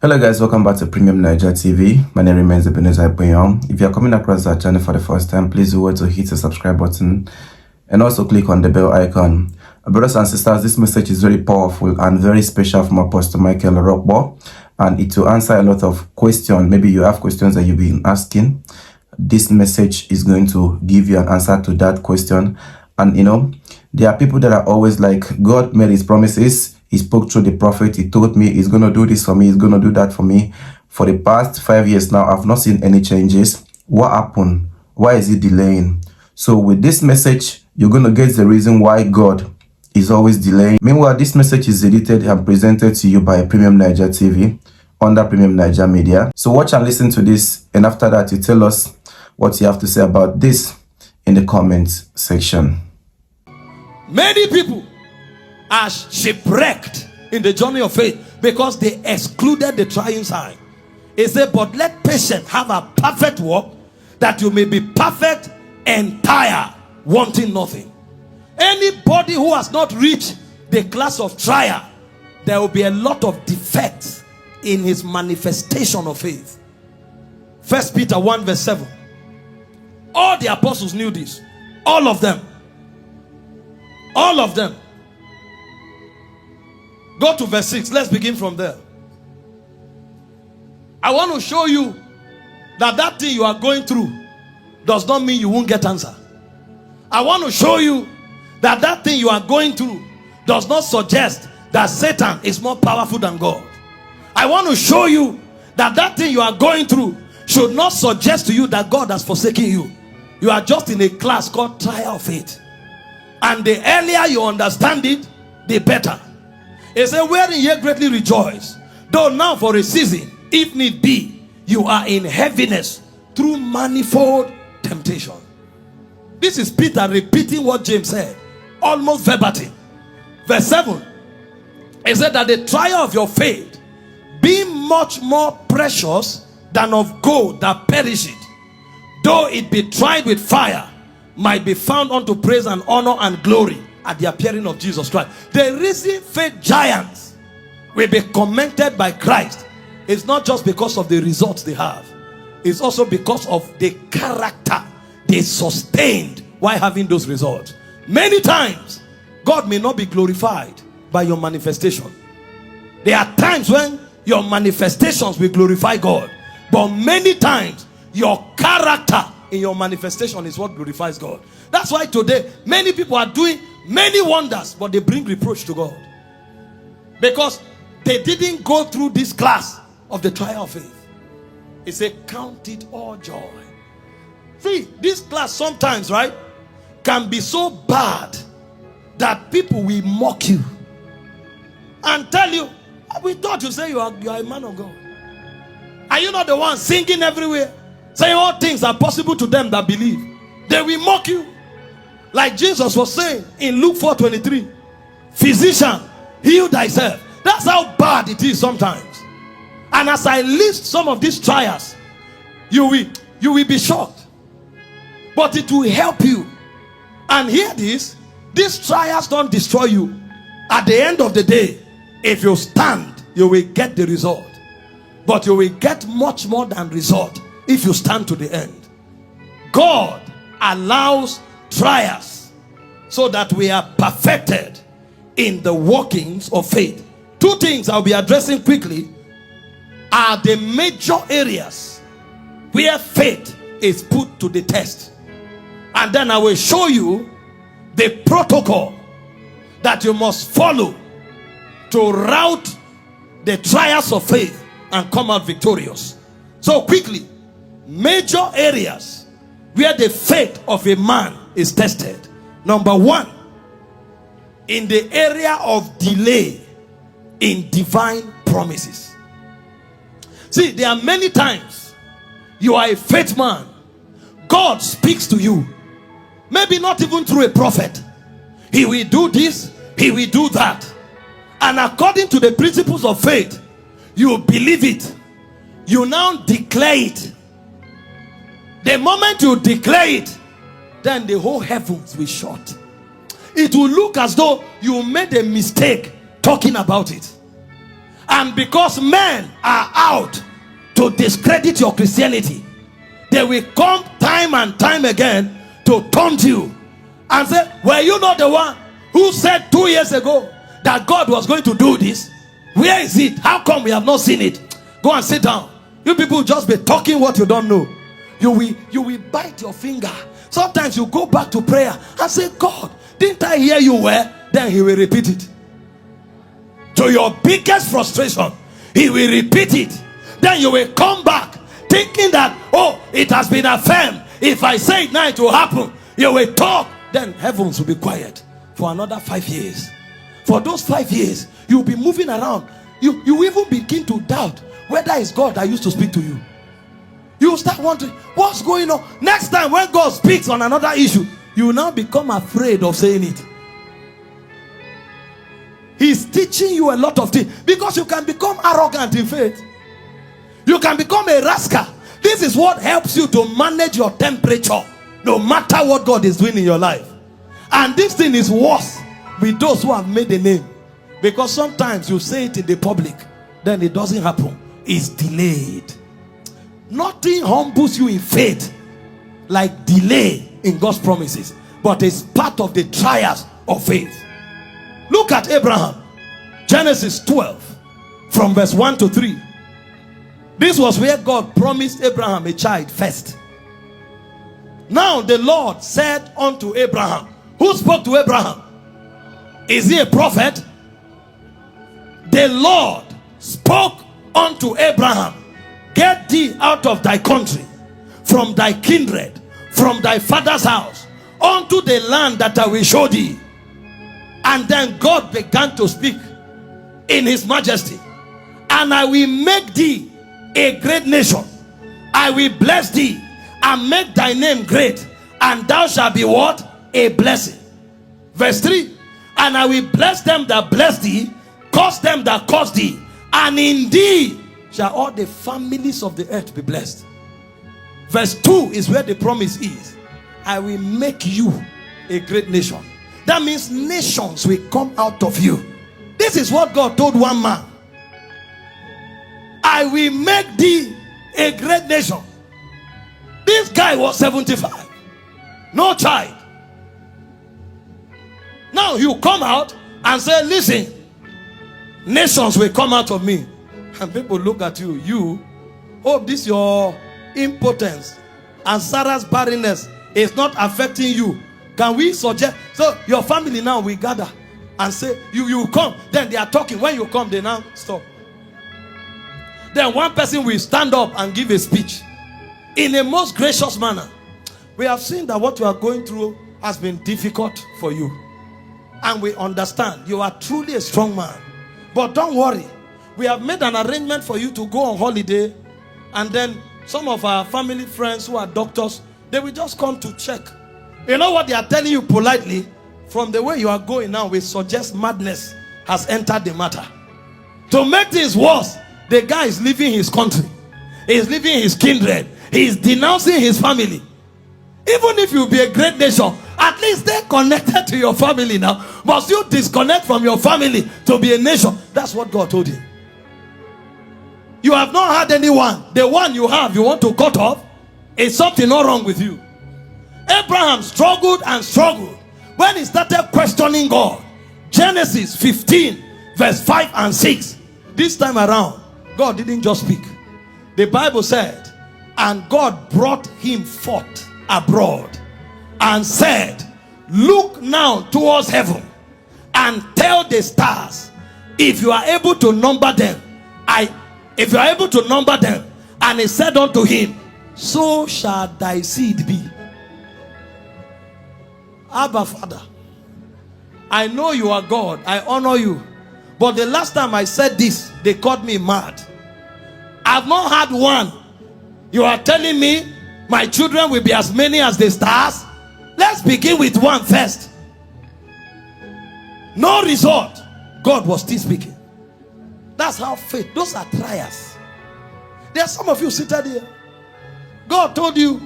Hello guys, welcome back to Premium Niger TV. My name remains Ebenezer Ipoyom. If you are coming across our channel for the first time, please do to hit the subscribe button and also click on the bell icon. Brothers and sisters, this message is very powerful and very special from Apostle Michael Orokpo, and it will answer a lot of questions. Maybe you have questions that you've been asking. This message is going to give you an answer to that question. And you know, there are people that are always like, God made his promises. He spoke through the prophet. He told me he's going to do this for me. He's going to do that for me. For the past 5 years now, I've not seen any changes. What happened? Why is he delaying? So with this message, you're going to get the reason why God is always delaying. Meanwhile, this message is edited and presented to you by Premium Niger TV under Premium Niger Media. So watch and listen to this. And after that, you tell us what you have to say about this in the comments section. Many people are shipwrecked in the journey of faith because they excluded the trying sign. He said, but let patience have a perfect work, that you may be perfect, entire, wanting nothing. Anybody who has not reached the class of trial, there will be a lot of defects in his manifestation of faith. 1 Peter 1 verse 7. All the apostles knew this. All of them. All of them. Go to verse 6. Let's begin from there. I want to show you that that thing you are going through does not mean you won't get answer. I want to show you that that thing you are going through does not suggest that Satan is more powerful than God. I want to show you that that thing you are going through should not suggest to you that God has forsaken you. You are just in a class called trial of faith. And the earlier you understand it, the better. It says, wherein ye greatly rejoice, though now for a season, if need be, you are in heaviness through manifold temptation. This is Peter repeating what James said, almost verbatim. Verse 7, it said that the trial of your faith, being much more precious than of gold that perisheth, though it be tried with fire, might be found unto praise and honor and glory at the appearing of Jesus Christ. The reason faith giants will be commended by Christ is not just because of the results they have. It's also because of the character they sustained while having those results. Many times, God may not be glorified by your manifestation. There are times when your manifestations will glorify God. But many times, your character in your manifestation is what glorifies God. That's why today, many people are doing many wonders, but they bring reproach to God. Because they didn't go through this class of the trial of faith. He said, count it all joy. See, this class sometimes, right, can be so bad that people will mock you and tell you, we thought you say you are a man of God. Are you not the one singing everywhere, saying all things are possible to them that believe? They will mock you. Like Jesus was saying in Luke 4:23, physician, heal thyself. That's how bad it is sometimes. And as I list some of these trials, you will be shocked. But it will help you. And hear this, these trials don't destroy you. At the end of the day, if you stand, you will get the result. But you will get much more than result if you stand to the end. God allows trials so that we are perfected in the workings of faith. Two things I'll be addressing quickly are the major areas where faith is put to the test. And then I will show you the protocol that you must follow to route the trials of faith and come out victorious. So quickly, major areas where the faith of a man is tested. Number one, in the area of delay in divine promises. See, there are many times you are a faith man. God speaks to you. Maybe not even through a prophet. He will do this, he will do that. And according to the principles of faith, you believe it. You now declare it. The moment you declare it, then the whole heavens will shut. It will look as though you made a mistake talking about it. And because men are out to discredit your Christianity, they will come time and time again to taunt you and say, were you not the one who said 2 years ago that God was going to do this? Where is it? How come we have not seen it? Go and sit down. You people just be talking what you don't know. You will bite your finger. Sometimes you go back to prayer and say, God, didn't I hear you well? Then he will repeat it. To your biggest frustration, he will repeat it. Then you will come back thinking that, oh, it has been affirmed. If I say it now, it will happen. You will talk. Then heavens will be quiet for another 5 years. For those 5 years, you'll be moving around. You even begin to doubt whether it's God that used to speak to you. You start wondering, what's going on? Next time when God speaks on another issue, you will now become afraid of saying it. He's teaching you a lot of things, because you can become arrogant in faith. You can become a rascal. This is what helps you to manage your temperature, no matter what God is doing in your life. And this thing is worse with those who have made a name, because sometimes you say it in the public, then it doesn't happen. It's delayed. Nothing humbles you in faith like delay in God's promises, but it's part of the trials of faith. Look at Abraham. Genesis 12 from verse 1 to 3. This was where God promised Abraham a child first. Now the Lord said unto Abraham. Who spoke to Abraham? Is he a prophet? The Lord spoke unto Abraham, get thee out of thy country, from thy kindred, from thy father's house, unto the land that I will show thee. And then God began to speak in his majesty. And I will make thee a great nation. I will bless thee and make thy name great, and thou shalt be what? A blessing. Verse 3. And I will bless them that bless thee, curse them that curse thee, and in thee shall all the families of the earth be blessed. Verse 2 is where the promise is. I will make you a great nation. That means nations will come out of you. This is what God told one man. I will make thee a great nation. This guy was 75. No child. Now you come out and say, listen, nations will come out of me. And people look at you. You hope this your impotence and Sarah's barrenness is not affecting you. Can we suggest? So your family now will gather and say, you come. Then they are talking. When you come, they now stop. Then one person will stand up and give a speech in a most gracious manner. We have seen that what you are going through has been difficult for you, and we understand you are truly a strong man. But don't worry, we have made an arrangement for you to go on holiday, and then some of our family friends who are doctors, they will just come to check. You know what they are telling you politely? From the way you are going now, we suggest madness has entered the matter. To make things worse, the guy is leaving his country, he is leaving his kindred, he is denouncing his family. Even if you be a great nation, at least stay connected to your family now. Must you disconnect from your family to be a nation? That's what God told him. You have not had anyone. The one you have, you want to cut off. Is something not wrong with you? Abraham struggled and struggled when he started questioning God. Genesis 15 verse 5 and 6. This time around, God didn't just speak. The Bible said, and God brought him forth abroad and said, look now towards heaven and tell the stars, if you are able to number them, if you are able to number them. And he said unto him, so shall thy seed be. Abba, Father, I know you are God, I honor you, but the last time I said this, they called me mad. I've not had one. You are telling me my children will be as many as the stars? Let's begin with one first. No result. God was still speaking. That's how faith. Those are trials. There are some of you seated here. God told you,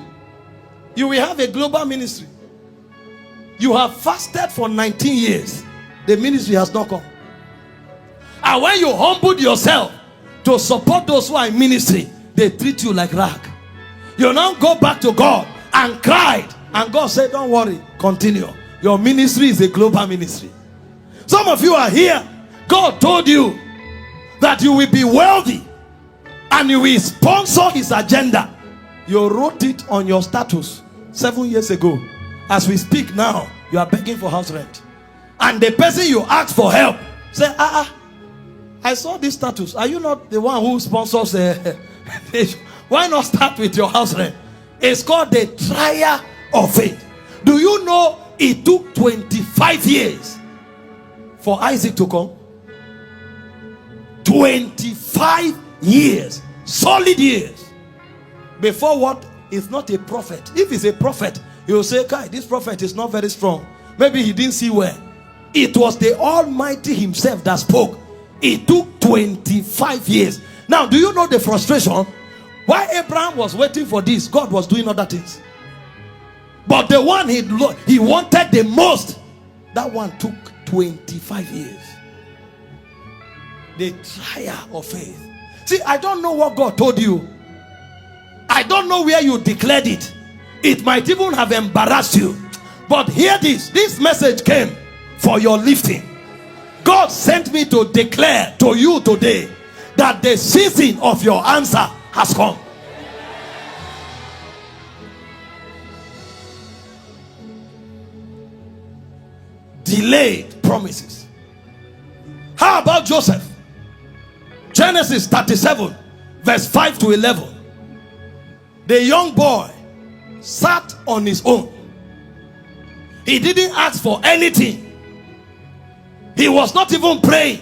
you will have a global ministry. You have fasted for 19 years. The ministry has not come. And when you humbled yourself to support those who are in ministry, they treat you like rag. You now go back to God and cried, and God said, don't worry, continue. Your ministry is a global ministry. Some of you are here. God told you that you will be wealthy and you will sponsor his agenda. You wrote it on your status 7 years ago. As we speak now, you are begging for house rent. And the person you asked for help say, I saw this status. Are you not the one who sponsors why not start with your house rent? It's called the trial of faith. Do you know it took 25 years for Isaac to come? 25 years, solid years, before what is not a prophet. If he's a prophet, he will say, Kai, this prophet is not very strong. Maybe he didn't see where. It was the Almighty himself that spoke. It took 25 years. Now, do you know the frustration? Why Abraham was waiting for this, God was doing other things. But the one he wanted the most, that one took 25 years. The trial of faith. See, I don't know what God told you. I don't know where you declared it. It might even have embarrassed you. But hear this. This message came for your lifting. God sent me to declare to you today that the season of your answer has come. Delayed promises. How about Joseph? Genesis 37 verse 5 to 11. The young boy sat on his own. He didn't ask for anything. He was not even praying.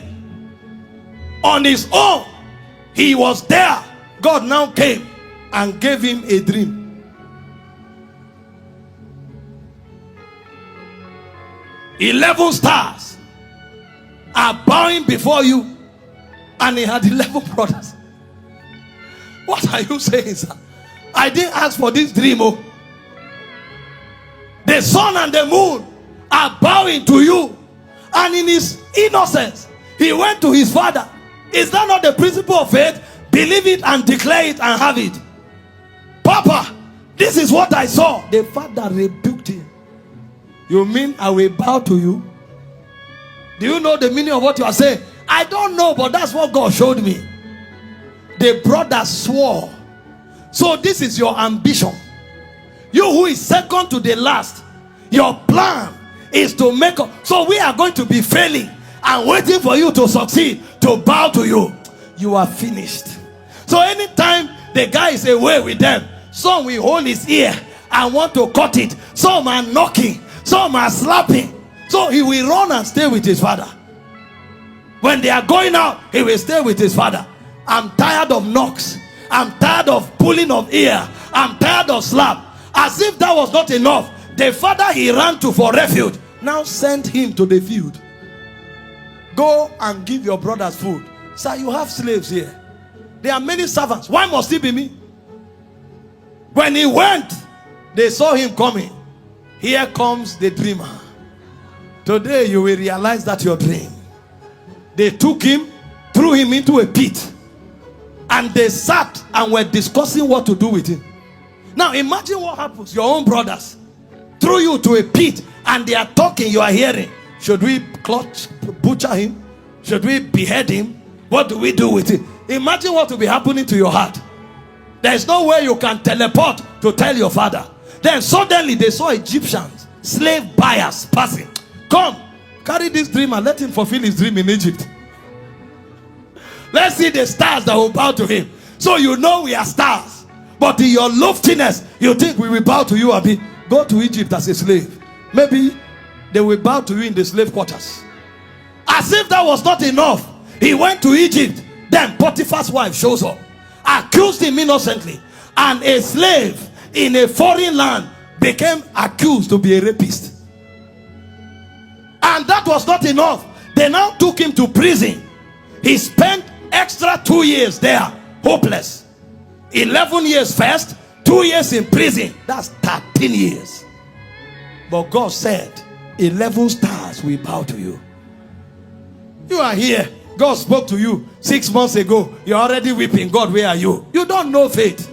On his own, he was there. God now came and gave him a dream. 11 stars are bowing before you, and he had 11 brothers. What are you saying, sir? I didn't ask for this dream. Oh. The sun and the moon are bowing to you, and in his innocence he went to his father. Is that not the principle of faith? Believe it and declare it and have it. Papa, this is what I saw. The father rebuked him. You mean I will bow to you? Do you know the meaning of what you are saying? I don't know, but that's what God showed me. The brother swore. So this is your ambition. You who is second to the last, your plan is to make up. So we are going to be failing and waiting for you to succeed, to bow to you. You are finished. So anytime the guy is away with them, some will hold his ear and want to cut it. Some are knocking, some are slapping. So he will run and stay with his father. When they are going out, he will stay with his father. I'm tired of knocks. I'm tired of pulling of ear. I'm tired of slap. As if that was not enough, the father he ran to for refuge now sent him to the field. Go and give your brothers food. Sir, you have slaves here. There are many servants. Why must it be me? When he went, they saw him coming. Here comes the dreamer. Today you will realize that your dream. They took him, threw him into a pit, and they sat and were discussing what to do with him. Now imagine what happens. Your own brothers threw you to a pit and they are talking, you are hearing. Should we butcher him? Should we behead him? What do we do with him? Imagine what will be happening to your heart. There is no way you can teleport to tell your father. Then suddenly they saw Egyptians, slave buyers passing. Come, carry this dream and let him fulfill his dream in Egypt. Let's see the stars that will bow to him. So you know we are stars. But in your loftiness, you think we will bow to you, Abi. Go to Egypt as a slave. Maybe they will bow to you in the slave quarters. As if that was not enough, he went to Egypt. Then Potiphar's wife shows up, accused him innocently, and a slave in a foreign land became accused to be a rapist. And that was not enough. They now took him to prison. He spent extra 2 years there, hopeless. 11 years first, 2 years in prison. That's 13 years. But God said, 11 stars will bow to you. You are here. God spoke to you 6 months ago. You're already weeping. God, where are you? You don't know faith.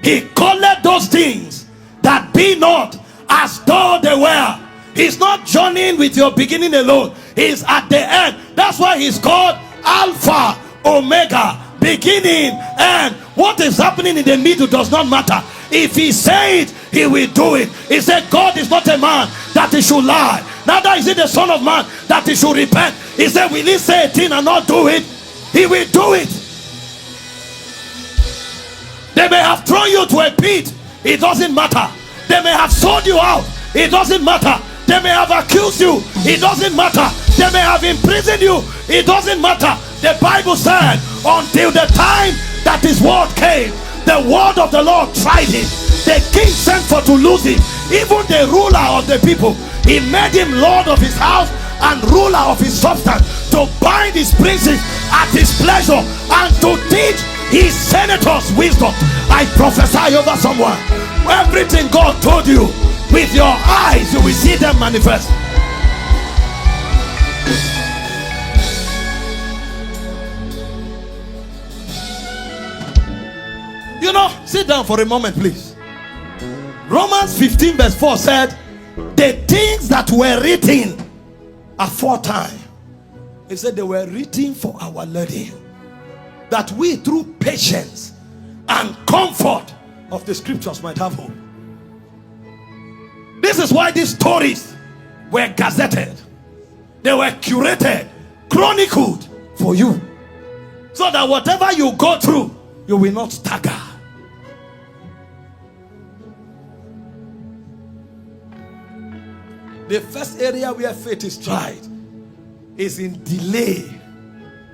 He called those things that be not as though they were. He's not journeying with your beginning alone. He's at the end. That's why he's called Alpha, Omega, beginning, end. What is happening in the middle does not matter. If he said it, he will do it. He said, God is not a man that he should lie, neither is he the son of man that he should repent. He said, will he say a thing and not do it? He will do it. They may have thrown you to a pit. It doesn't matter. They may have sold you out. It doesn't matter. They may have accused you. It doesn't matter. They may have imprisoned you. It doesn't matter. The Bible said, until the time that his word came, the word of the Lord tried him. The king sent for to lose him. Even the ruler of the people, he made him lord of his house and ruler of his substance, to bind his princes at his pleasure and to teach his senators wisdom. I prophesy over someone, everything God told you, with your eyes you will see them manifest. You know, sit down for a moment, please. Romans 15 verse 4 said, the things that were written aforetime, he said they were written for our learning, that we through patience and comfort of the scriptures might have hope. This is why these stories were gazetted. They were curated, chronicled for you, so that whatever you go through, you will not stagger. The first area where faith is tried is in delay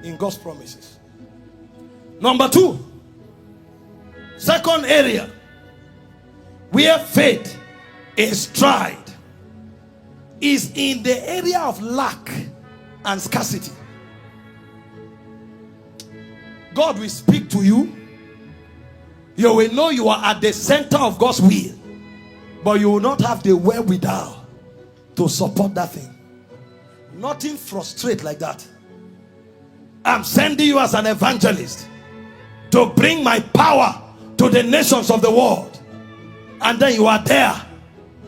in God's promises. Number two, second area where faith is tried is in the area of lack and scarcity. God will speak to you. You will know you are at the center of God's will, but you will not have the wherewithal to support that thing. Nothing frustrate like that. I'm sending you as an evangelist to bring my power to the nations of the world, and then you are there.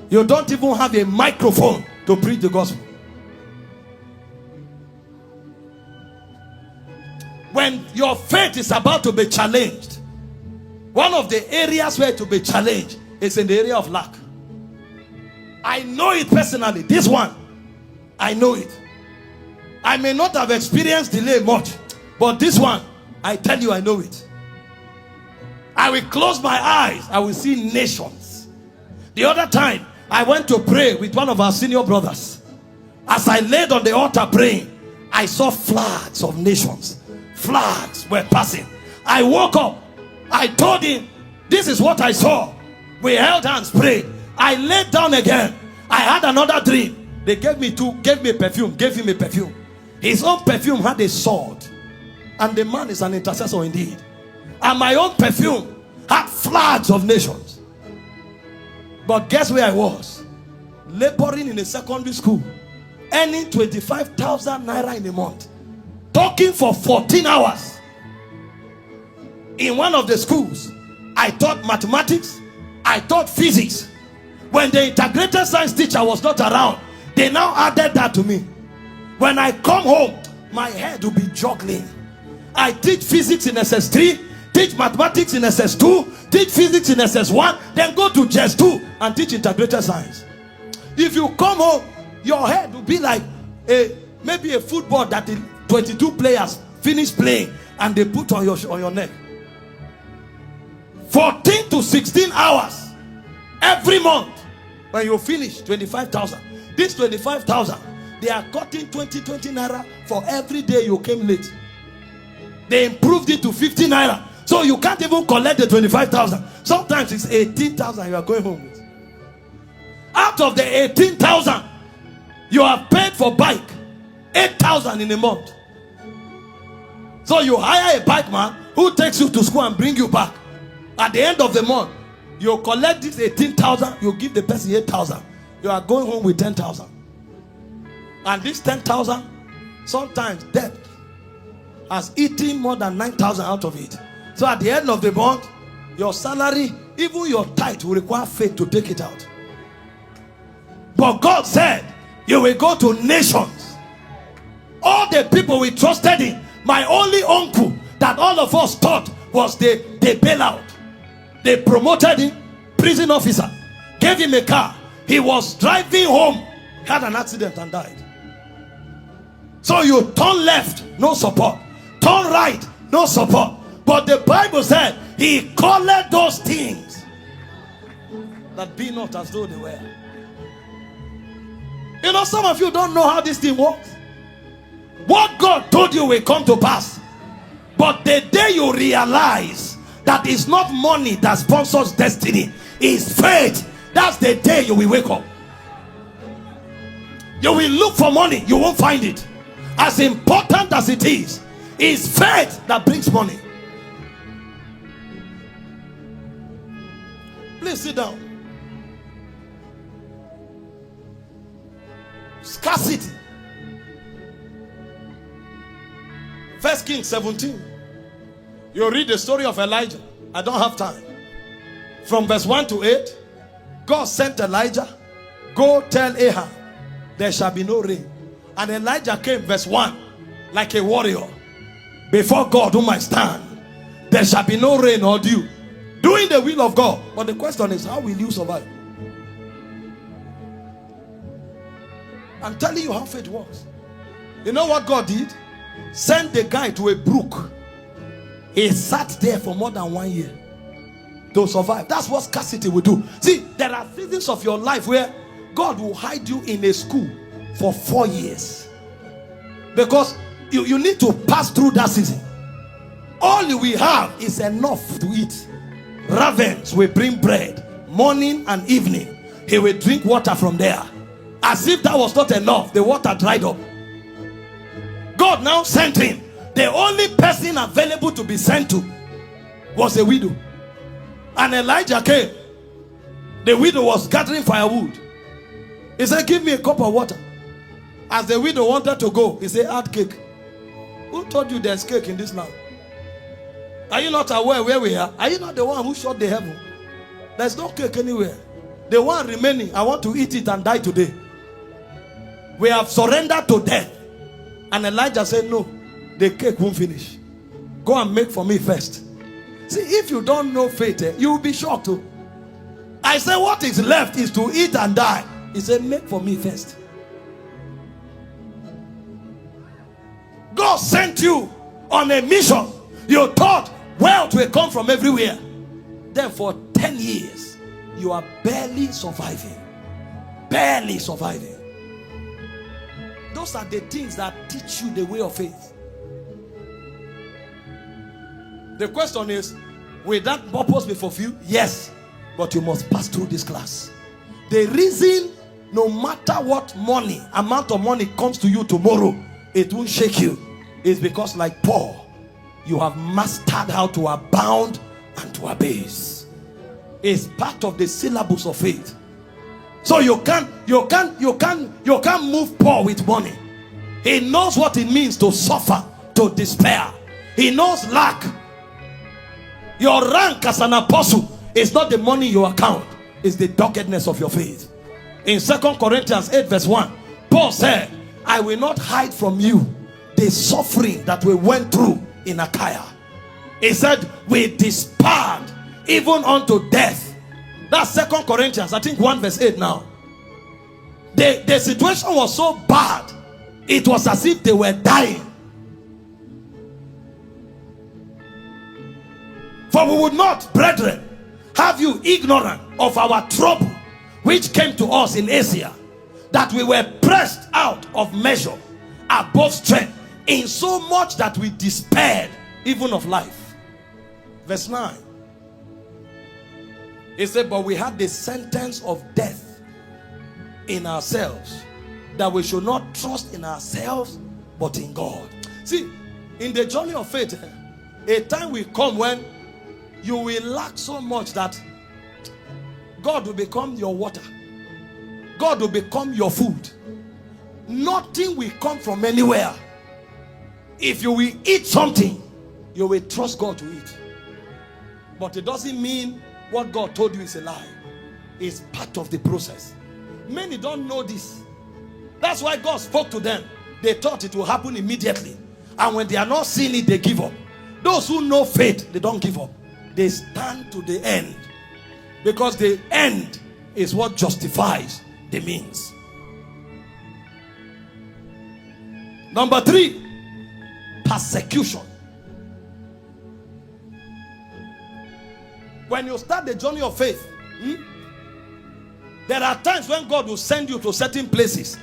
You don't even have a microphone to preach the gospel. When your faith is about to be challenged, one of the areas where to be challenged is in the area of lack. I know it personally. This one, I know it. I may not have experienced delay much, but this one, I tell you, I know it. I will close my eyes, I will see nations. The other time, I went to pray with one of our senior brothers. As I laid on the altar praying, I saw flags of nations. Flags were passing. I woke up. I told him, this is what I saw. We held hands, prayed. I laid down again. I had another dream. They gave me a perfume, gave him a perfume. His own perfume had a sword. And the man is an intercessor indeed. And my own perfume had flags of nations. But guess where I was? Laboring in a secondary school, earning 25,000 naira in a month, talking for 14 hours. In one of the schools, I taught mathematics, I taught physics. When the integrated science teacher was not around, they now added that to me. When I come home, my head will be juggling. I teach physics in SS3, teach mathematics in SS2, teach physics in SS1, then go to JS2 and teach integrated science. If you come home, your head will be like maybe a football that the 22 players finish playing and they put on your neck. 14 to 16 hours every month. When you finish 25,000, this 25,000, they are cutting 20 naira for every day you came late. They improved it to 50 naira, so you can't even collect the 25,000. Sometimes it's 18,000 you are going home with. Out of the 18,000 you have paid for bike, 8,000 in a month. So you hire a bike man who takes you to school and bring you back. At the end of the month, you collect this 18,000, you give the person 8,000. You are going home with 10,000. And this 10,000, sometimes debt has eaten more than 9,000 out of it. So at the end of the month, your salary, even your tithe, will require faith to take it out. But God said, you will go to nations. All the people we trusted in, my only uncle that all of us thought was they bail out. They promoted him, prison officer, gave him a car. He was driving home, had an accident and died. So you turn left, no support. Turn right, no support. But the Bible said he called those things that be not as though they were. You know, some of you don't know how this thing works. What God told you will come to pass. But the day you realize that it's not money that sponsors destiny, it's faith, that's the day you will wake up. You will look for money, you won't find it. As important as it is, it's faith that brings money. Please sit down. Scarcity. 1 Kings 17. You read the story of Elijah. I don't have time. From verse 1 to 8, God sent Elijah, go tell Ahab, there shall be no rain. And Elijah came, verse 1, like a warrior before God whom I stand. There shall be no rain or dew, doing the will of God. But the question is, how will you survive? I'm telling you how faith works. You know what God did? Sent the guy to a brook. He sat there for more than 1 year to survive. That's what scarcity will do. See, there are seasons of your life where God will hide you in a school for 4 years, because you need to pass through that season. All we have is enough to eat. Ravens will bring bread morning and evening. He will drink water from there. As if that was not enough, the water dried up. God now sent him. The only person available to be sent to was a widow. And Elijah came. The widow was gathering firewood. He said, give me a cup of water. As the widow wanted to go, he said, add cake. Who told you there's cake in this land? Are you not aware where we are? Are you not the one who shut the heaven? There's no cake anywhere. The one remaining, I want to eat it and die today. We have surrendered to death. And Elijah said, no, the cake won't finish. Go and make for me first. See, if you don't know faith, you will be shocked too. I said, what is left is to eat and die. He said, make for me first. God sent you on a mission. You thought wealth will come from everywhere. Then for 10 years, you are barely surviving. Barely surviving. Those are the things that teach you the way of faith. The question is, will that purpose be fulfilled? Yes, but you must pass through this class. The reason, no matter what amount of money comes to you tomorrow, it won't shake you, is because, like Paul, you have mastered how to abound and to abase. It's part of the syllabus of faith. So you can't move Paul with money. He knows what it means to suffer, to despair. He knows lack. Your rank as an apostle is not the money you account, it's the doggedness of your faith. In 2 Corinthians 8 verse 1, Paul said, I will not hide from you the suffering that we went through in Achaia. He said, we despaired even unto death. That's 2 Corinthians, I think 1 verse 8 now. The situation was so bad, it was as if they were dying. For we would not, brethren, have you ignorant of our trouble which came to us in Asia, that we were pressed out of measure, above strength, in so much that we despaired even of life. Verse 9. He said, but we had the sentence of death in ourselves, that we should not trust in ourselves, but in God. See, in the journey of faith, a time will come when you will lack so much that God will become your water. God will become your food. Nothing will come from anywhere. If you will eat something, you will trust God to eat. But it doesn't mean what God told you is a lie. It's part of the process. Many don't know this. That's why God spoke to them. They thought it will happen immediately. And when they are not seeing it, they give up. Those who know faith, they don't give up. They stand to the end. Because the end is what justifies the means. Number 3, persecution. When you start the journey of faith, there are times when God will send you to certain places.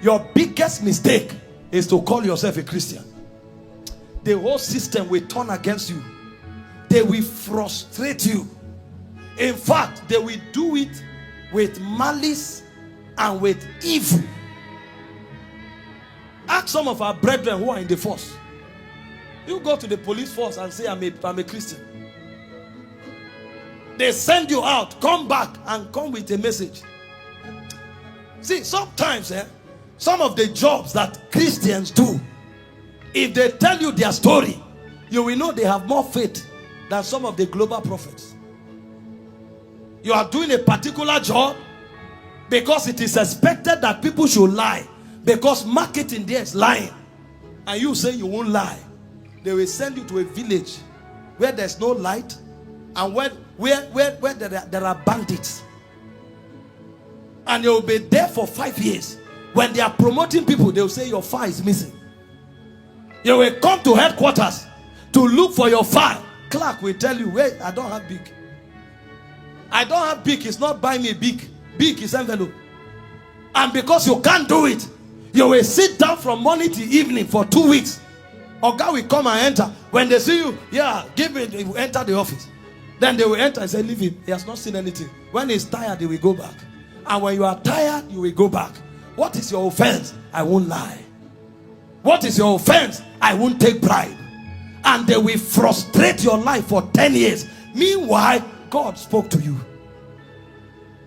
Your biggest mistake is to call yourself a Christian. The whole system will turn against you. They will frustrate you. In fact, they will do it with malice and with evil. Ask some of our brethren who are in the force. You go to the police force and say, I'm a Christian. They send you out, come back and come with a message. See, sometimes some of the jobs that Christians do, if they tell you their story, you will know they have more faith than some of the global prophets. You are doing a particular job because it is expected that people should lie, because marketing there is lying, and you say you won't lie. They will send you to a village where there's no light, and where there are bandits, and you will be there for 5 years. When they are promoting people, they will say your file is missing. You will come to headquarters to look for your file. Clerk will tell you, wait, I don't have big. I don't have big. It's not buy me big. Big is envelope. And because you can't do it, you will sit down from morning to evening for 2 weeks. Or God will come and enter. When they see you, yeah, give it. They will enter the office. Then they will enter and say, leave him. He has not seen anything. When he's tired, they will go back. And when you are tired, you will go back. What is your offense? I won't lie. What is your offense? I won't take bribe. And they will frustrate your life for 10 years. Meanwhile, God spoke to you.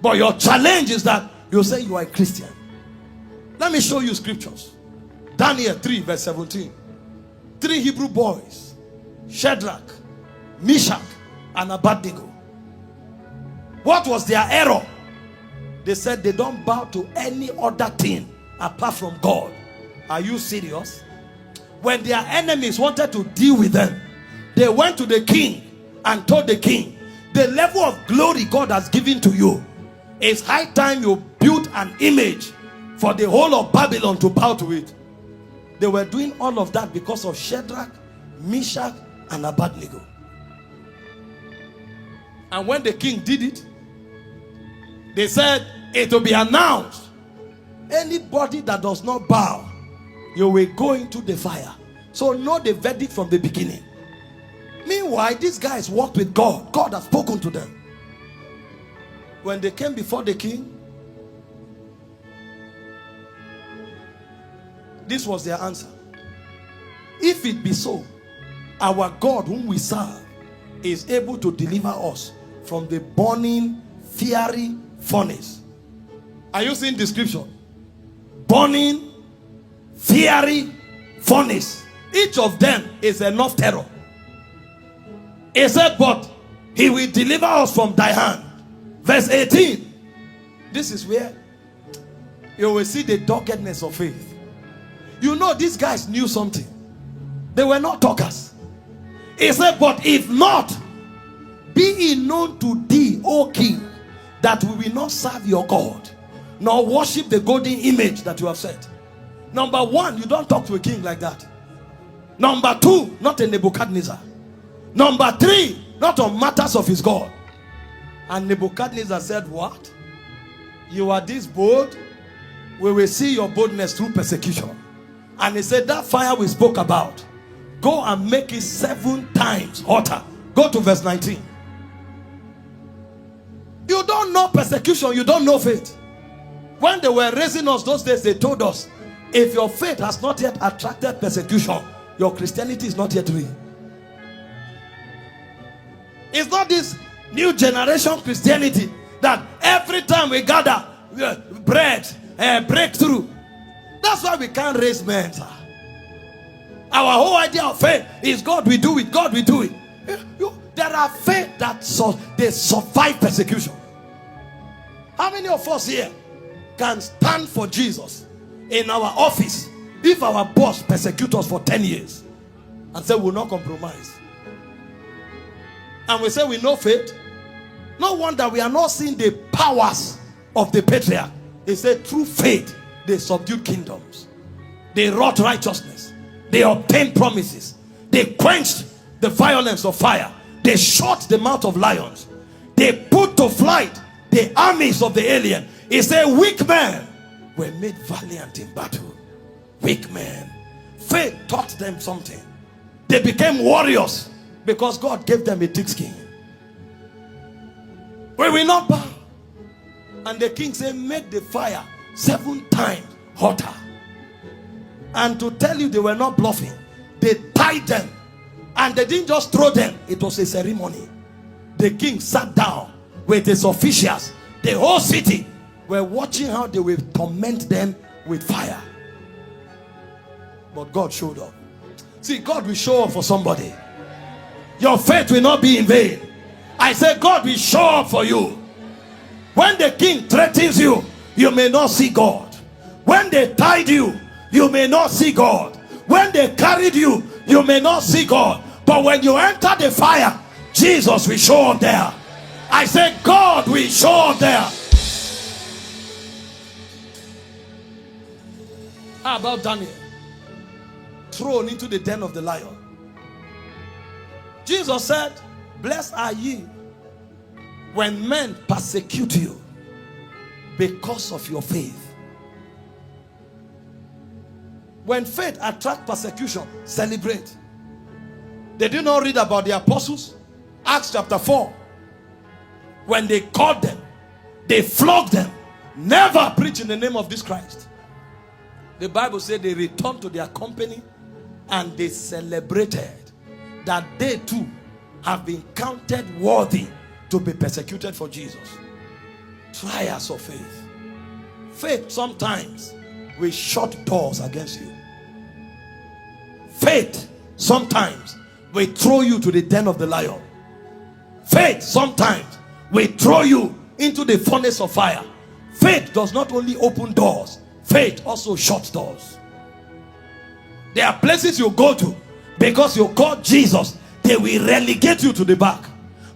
But your challenge is that you say you are a Christian. Let me show you scriptures. Daniel 3 verse 17. 3 Hebrew boys, Shadrach, Meshach, and Abednego. What was their error? They said they don't bow to any other thing apart from God. Are you serious? When their enemies wanted to deal with them, they went to the king and told the king, the level of glory God has given to you, it's high time you build an image for the whole of Babylon to bow to it. They were doing all of that because of Shadrach, Meshach, and Abednego. And when the king did it, they said it will be announced, anybody that does not bow, you will go into the fire. So know the verdict from the beginning. Meanwhile, these guys walked with God. God has spoken to them. When they came before the king, this was their answer. If it be so, our God whom we serve is able to deliver us from the burning, fiery furnace. Are you seeing the scripture? Burning, fiery furnace. Each of them is enough terror. He said, but he will deliver us from thy hand. Verse 18. This is where you will see the doggedness of faith. You know, these guys knew something. They were not talkers. He said, but if not, be it known to thee, O king, that we will not serve your God, nor worship the golden image that you have set. Number one, you don't talk to a king like that. Number two, not a Nebuchadnezzar. Number three, not on matters of his God. And Nebuchadnezzar said, what? You are this bold? We will see your boldness through persecution. And he said, that fire we spoke about, go and make it 7 times hotter. Go to verse 19. You don't know persecution, you don't know faith. When they were raising us those days, they told us, if your faith has not yet attracted persecution, your Christianity is not yet real. It's not this new generation Christianity that every time we gather, bread, breakthrough. That's why we can't raise men, sir. Our whole idea of faith is God will do it, God will do it. There are faith that they survive persecution. How many of us here can stand for Jesus in our office if our boss persecutes us for 10 years and say we will not compromise? And we say we know faith. No wonder we are not seeing the powers of the patriarch. He said through faith they subdued kingdoms, they wrought righteousness, they obtained promises, they quenched the violence of fire, they shut the mouth of lions, they put to flight the armies of the alien. He said weak men were made valiant in battle. Weak men. Faith taught them something. They became warriors because God gave them a thick skin. We will not bow. And the king said, make the fire 7 times hotter. And to tell you they were not bluffing, they tied them. And they didn't just throw them. It was a ceremony. The king sat down with his officials. The whole city were watching how they will torment them with fire. But God showed up. See, God will show up for somebody. Your faith will not be in vain. I say God will show up for you. When the king threatens you, you may not see God. When they tied you, you may not see God. When they carried you, you may not see God. But when you enter the fire, Jesus will show up there. I say God will show up there. How about Daniel? Thrown into the den of the lion. Jesus said, blessed are ye when men persecute you because of your faith. When faith attracts persecution, celebrate. They did not read about the apostles. Acts chapter 4. When they caught them, they flogged them. Never preach in the name of this Christ. The Bible said they returned to their company and they celebrated that they too have been counted worthy to be persecuted for Jesus. Trials of faith. Faith sometimes will shut doors against you. Faith sometimes will throw you to the den of the lion. Faith sometimes will throw you into the furnace of fire. Faith does not only open doors, faith also shuts doors. There are places you go to because you call Jesus, they will relegate you to the back.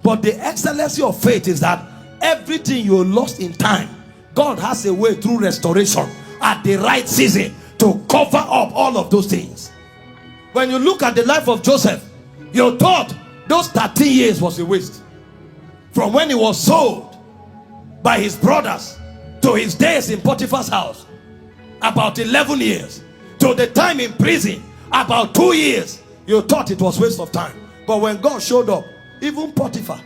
But the excellency of faith is that everything you lost in time, God has a way through restoration at the right season to cover up all of those things. When you look at the life of Joseph, you thought those 13 years was a waste. From when he was sold by his brothers to his days in Potiphar's house, about 11 years, to the time in prison, about 2 years, you thought it was waste of time. But when God showed up, even Potiphar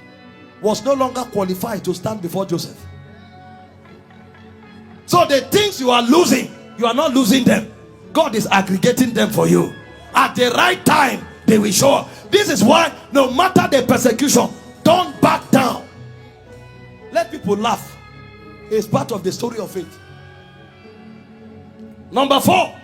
was no longer qualified to stand before Joseph. So the things you are losing, you are not losing them. God is aggregating them for you. At the right time, they will show up. This is why no matter the persecution, don't back down. Let people laugh. It's part of the story of faith. Number 4.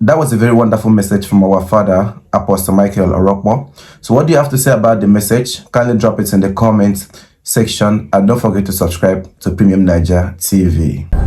That was a very wonderful message from our father, Apostle Michael Orokpo. So what do you have to say about the message? Kindly drop it in the comments section and don't forget to subscribe to Premium Niger TV.